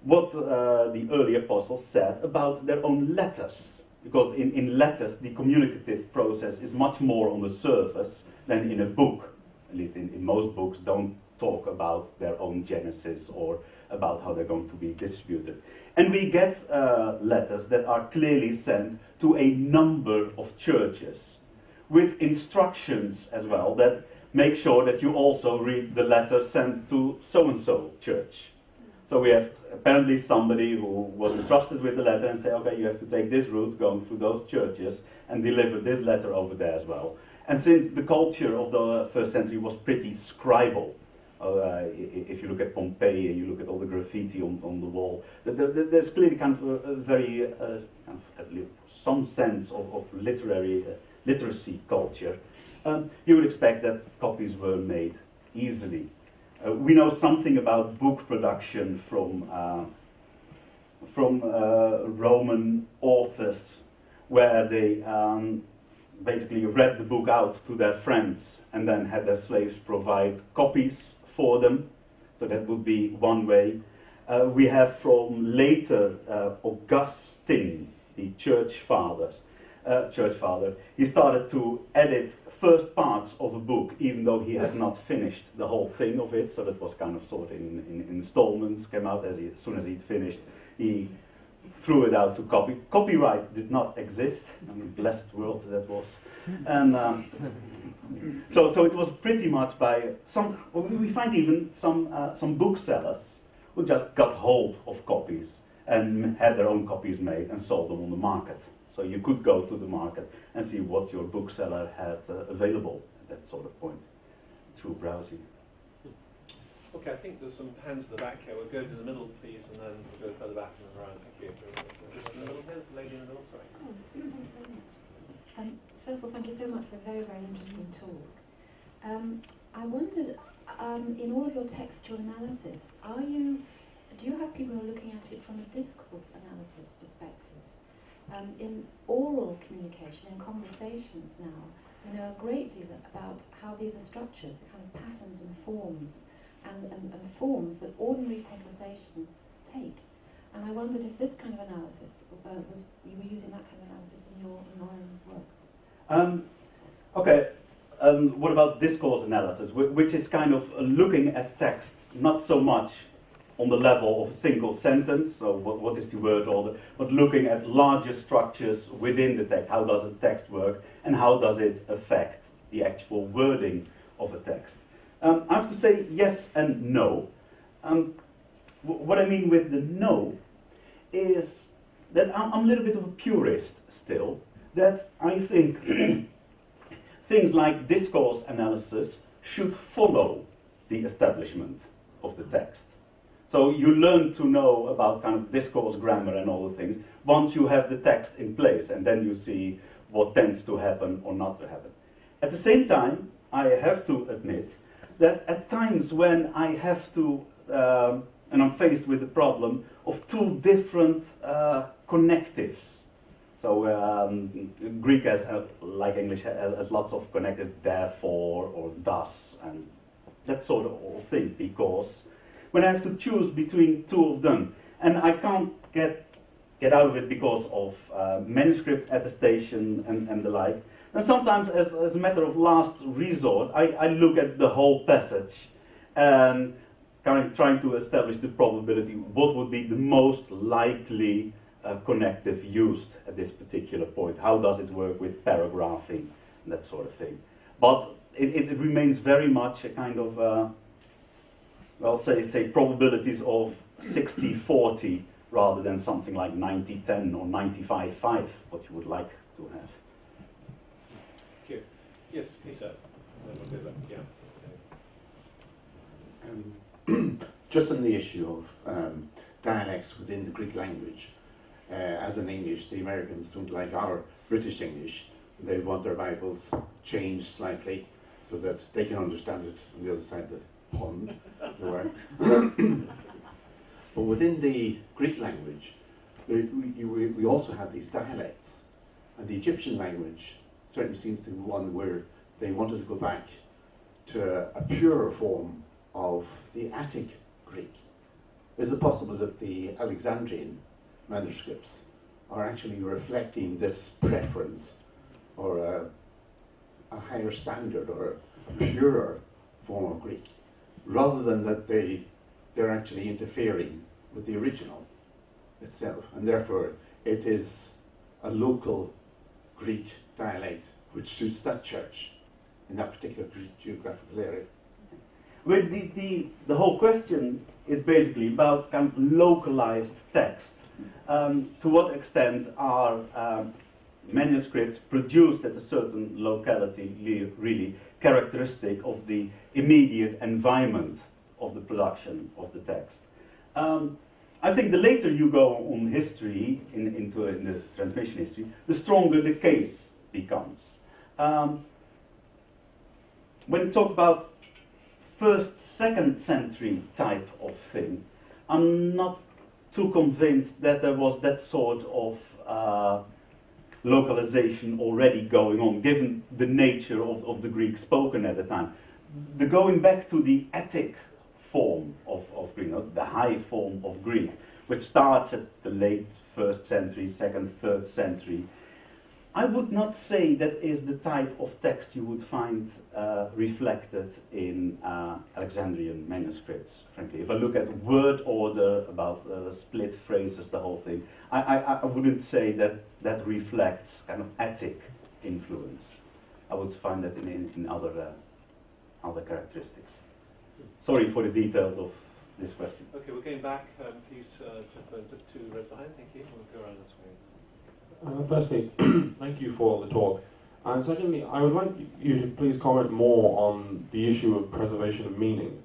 what the early apostles said about their own letters. Because in letters, the communicative process is much more on the surface than in a book. At least in most books don't talk about their own genesis or about how they're going to be distributed. And we get letters that are clearly sent to a number of churches, with instructions as well that make sure that you also read the letter sent to so-and-so church. So we have apparently somebody who was entrusted with the letter and say, okay, you have to take this route going through those churches and deliver this letter over there as well. And since the culture of the first century was pretty scribal, if you look at Pompeii and you look at all the graffiti on the wall, there's clearly kind of a very, some sense of literacy culture. You would expect that copies were made easily. We know something about book production from Roman authors, where they basically read the book out to their friends and then had their slaves provide copies for them. So that would be one way. We have from later Augustine, the church fathers, church father, he started to edit first parts of a book, even though he had not finished the whole thing of it. So that was kind of sorted in installments, came out as soon as he'd finished. He threw it out to copy. Copyright did not exist. I mean, blessed world that was. And so it was pretty much by some. We find even some booksellers who just got hold of copies and had their own copies made and sold them on the market. So you could go to the market and see what your bookseller had available at that sort of point through browsing. Okay, I think there's some hands at the back here. We'll go to the middle, please, and then we'll go further back and then around. Thank you. In the middle, there's the lady in the middle, sorry. Oh, thank you very much. First of all, thank you so much for a very, very interesting talk. I wondered, in all of your textual analysis, do you have people who are looking at it from a discourse analysis perspective? In oral communication, in conversations now, we know a great deal about how these are structured, the kind of patterns and forms, and forms that ordinary conversation take. And I wondered if this kind of analysis, you were using that kind of analysis in your own work. Okay, what about discourse analysis, which is kind of looking at text, not so much on the level of a single sentence, so what is the word order, but looking at larger structures within the text. How does a text work, and how does it affect the actual wording of a text? I have to say yes and no. What I mean with the no is that I'm a little bit of a purist still, that I think things like discourse analysis should follow the establishment of the text. So you learn to know about kind of discourse grammar and all the things once you have the text in place, and then you see what tends to happen or not to happen. At the same time, I have to admit that at times when I have to, and I'm faced with the problem of two different connectives. So Greek, like English, has lots of connectives, therefore or thus, and that sort of thing, because when I have to choose between two of them, and I can't get out of it because of manuscript attestation and the like, and sometimes as a matter of last resort, I look at the whole passage and kind of trying to establish the probability, what would be the most likely connective used at this particular point. How does it work with paragraphing, and that sort of thing. But it remains very much a kind of well, say probabilities of 60-40 rather than something like 90-10 or 95-5, what you would like to have. Thank you. Yes, please, sir. And then we'll go back. Yeah. Just on the issue of dialects within the Greek language, as in English, the Americans don't like our British English. They want their Bibles changed slightly so that they can understand it on the other side of the pond, as it were. But within the Greek language, we also have these dialects. And the Egyptian language certainly seems to be one where they wanted to go back to a purer form of the Attic Greek. Is it possible that the Alexandrian manuscripts are actually reflecting this preference, or a higher standard, or a purer form of Greek, rather than that they're actually interfering with the original itself, and therefore it is a local Greek dialect which suits that church in that particular geographical area? Well, the whole question is basically about kind of localized text. To what extent are manuscripts produced at a certain locality really characteristic of the immediate environment of the production of the text? I think the later you go on history, in the transmission history, the stronger the case becomes. When you talk about 1st, 2nd century type of thing, I'm not too convinced that there was that sort of localization already going on, given the nature of the Greek spoken at the time. The going back to the Attic form of Greek, the high form of Greek, which starts at the late 1st century, 2nd, 3rd century, I would not say that is the type of text you would find reflected in Alexandrian manuscripts, frankly. If I look at word order, about split phrases, the whole thing, I wouldn't say that that reflects kind of Attic influence. I would find that in other characteristics. Sorry for the details of this question. Okay, we're going back. Please, gentlemen, just to right behind. Thank you. We'll go around this way. Firstly, thank you for the talk. And secondly, I would like you to please comment more on the issue of preservation of meaning,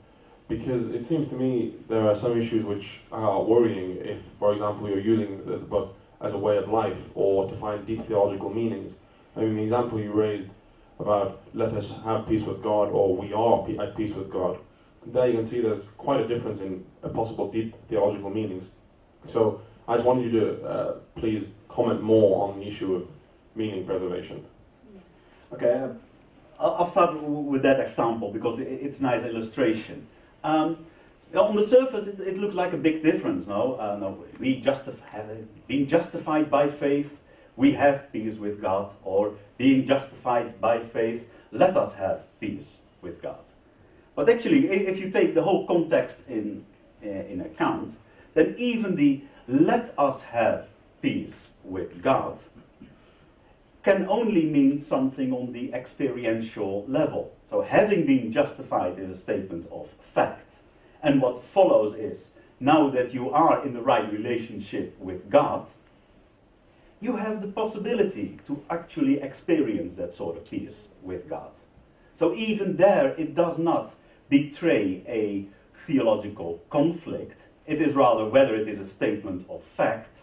because it seems to me there are some issues which are worrying if, for example, you're using the book as a way of life or to find deep theological meanings. I mean, the example you raised about let us have peace with God or we are at peace with God, there you can see there's quite a difference in possible deep theological meanings. So I just wanted you to please comment more on the issue of meaning preservation. Okay, I'll start with that example because it's a nice illustration. On the surface, it looked like a big difference. No, we being justified by faith, we have peace with God, or being justified by faith, let us have peace with God. But actually, if you take the whole context in account, then even the let us have peace with God can only mean something on the experiential level. So having been justified is a statement of fact. And what follows is, now that you are in the right relationship with God, you have the possibility to actually experience that sort of peace with God. So even there, it does not betray a theological conflict. It is rather whether it is a statement of fact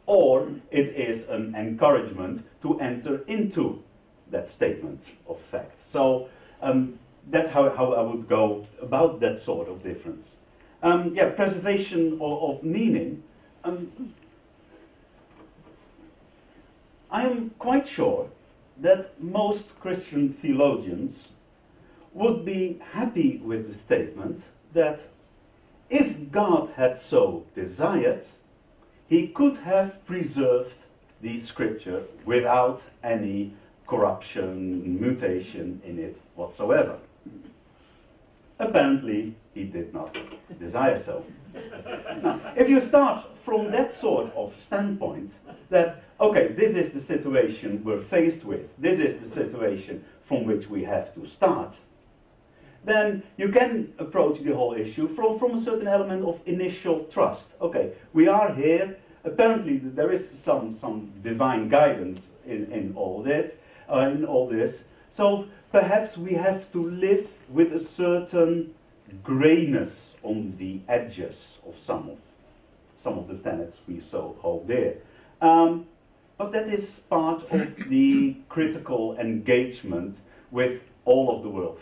or it is an encouragement to enter into that statement of fact. So that's how I would go about that sort of difference. Preservation of meaning. I am quite sure that most Christian theologians would be happy with the statement that if God had so desired, he could have preserved the scripture without any corruption, mutation in it whatsoever. Apparently, he did not desire so. Now, if you start from that sort of standpoint, that, okay, this is the situation we're faced with, this is the situation from which we have to start, then you can approach the whole issue from a certain element of initial trust. Okay, we are here. Apparently, there is some divine guidance in all that, in all this. So perhaps we have to live with a certain grayness on the edges of some of the tenets we so hold dear. But that is part of the critical engagement with all of the world.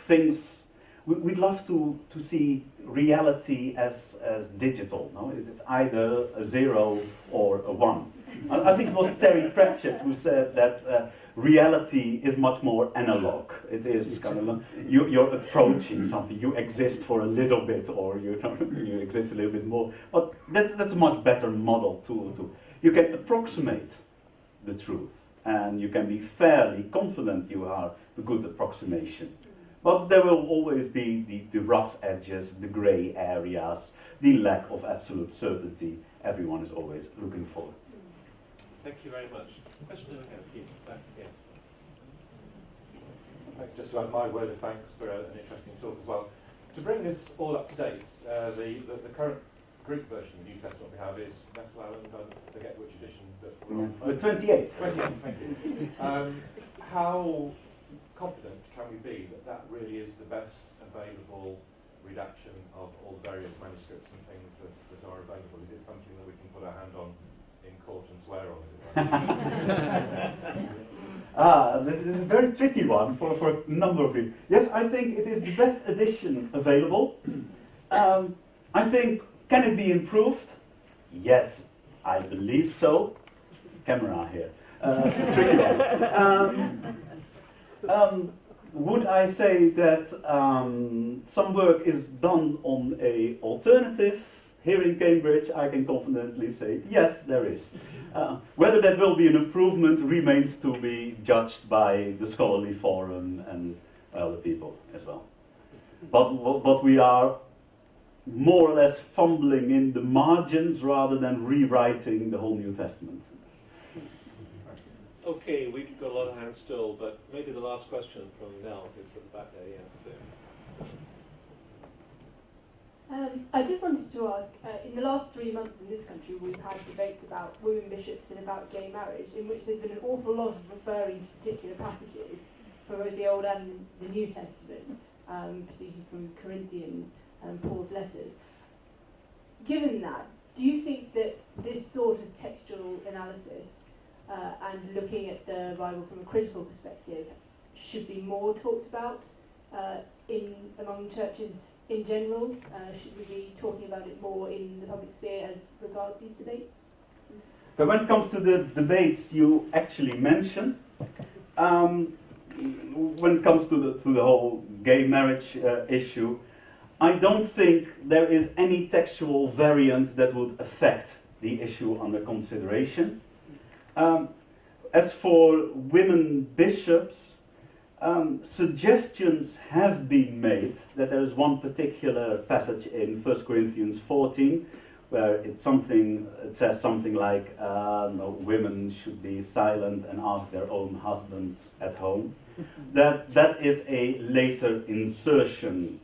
We'd love to see reality as digital. No? It's either a 0 or a 1. I think it was Terry Pratchett who said that reality is much more analog. It is kind of you're approaching something. You exist for a little bit, or you exist a little bit more. But that's a much better model to. You can approximate the truth, and you can be fairly confident you are a good approximation. But there will always be the rough edges, the grey areas, the lack of absolute certainty everyone is always looking for. Thank you very much. Question over here, please. Back, yes. Thanks. Just to add my word of thanks for an interesting talk as well. To bring this all up to date, the current Greek version of the New Testament we have is Mescal Island, I forget which edition that we're on. We're 28. 28, thank you. How confident can we be that that really is the best available redaction of all the various manuscripts and things that are available? Is it something that we can put our hand on in court and swear on? This is a very tricky one for a number of reasons. Yes, I think it is the best edition available. I think, can it be improved? Yes, I believe so. Camera here. Tricky one. Would I say that some work is done on an alternative? Here in Cambridge, I can confidently say, yes, there is. Whether that will be an improvement remains to be judged by the scholarly forum and other people as well. But we are more or less fumbling in the margins rather than rewriting the whole New Testament. Okay, we've got a lot of hands still, but maybe the last question from Nell, who's at the back there, yes. I just wanted to ask, in the last 3 months in this country we've had debates about women bishops and about gay marriage, in which there's been an awful lot of referring to particular passages from both the Old and the New Testament, particularly from Corinthians and Paul's letters. Given that, do you think that this sort of textual analysis and looking at the Bible from a critical perspective should be more talked about among churches in general? Should we be talking about it more in the public sphere as regards these debates? But when it comes to the debates you actually mentioned, when it comes to the whole gay marriage issue, I don't think there is any textual variant that would affect the issue under consideration. As for women bishops, suggestions have been made that there is one particular passage in 1 Corinthians 14 where it says something like no, women should be silent and ask their own husbands at home. That is a later insertion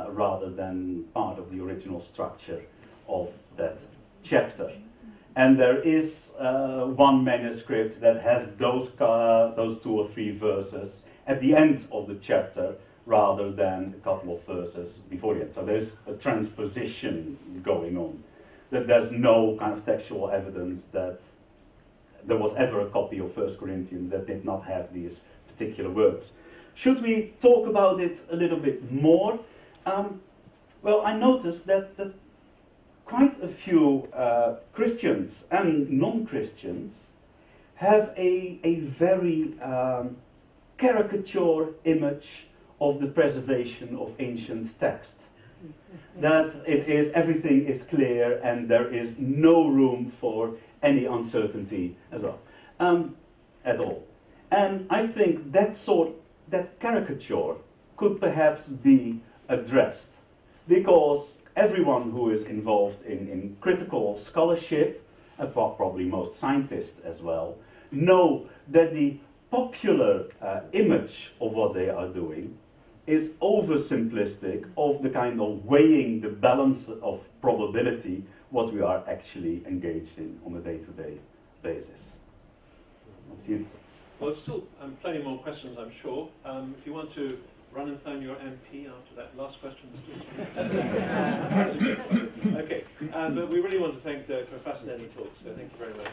rather than part of the original structure of that chapter. And there is one manuscript that has those 2 or 3 verses at the end of the chapter rather than a couple of verses before the end. So there's a transposition going on. That there's no kind of textual evidence that there was ever a copy of 1 Corinthians that did not have these particular words. Should we talk about it a little bit more? Well, I noticed that quite a few Christians and non-Christians have a very caricature image of the preservation of ancient text. That everything is clear and there is no room for any uncertainty as well, at all. And I think that caricature could perhaps be addressed, because everyone who is involved in critical scholarship, and probably most scientists as well, know that the popular image of what they are doing is oversimplistic of the kind of weighing the balance of probability what we are actually engaged in on a day-to-day basis. Well, there's still plenty more questions, I'm sure. If you want to run and phone your MP after that last question. Okay, but we really want to thank Dirk for a fascinating talk, so thank you very much.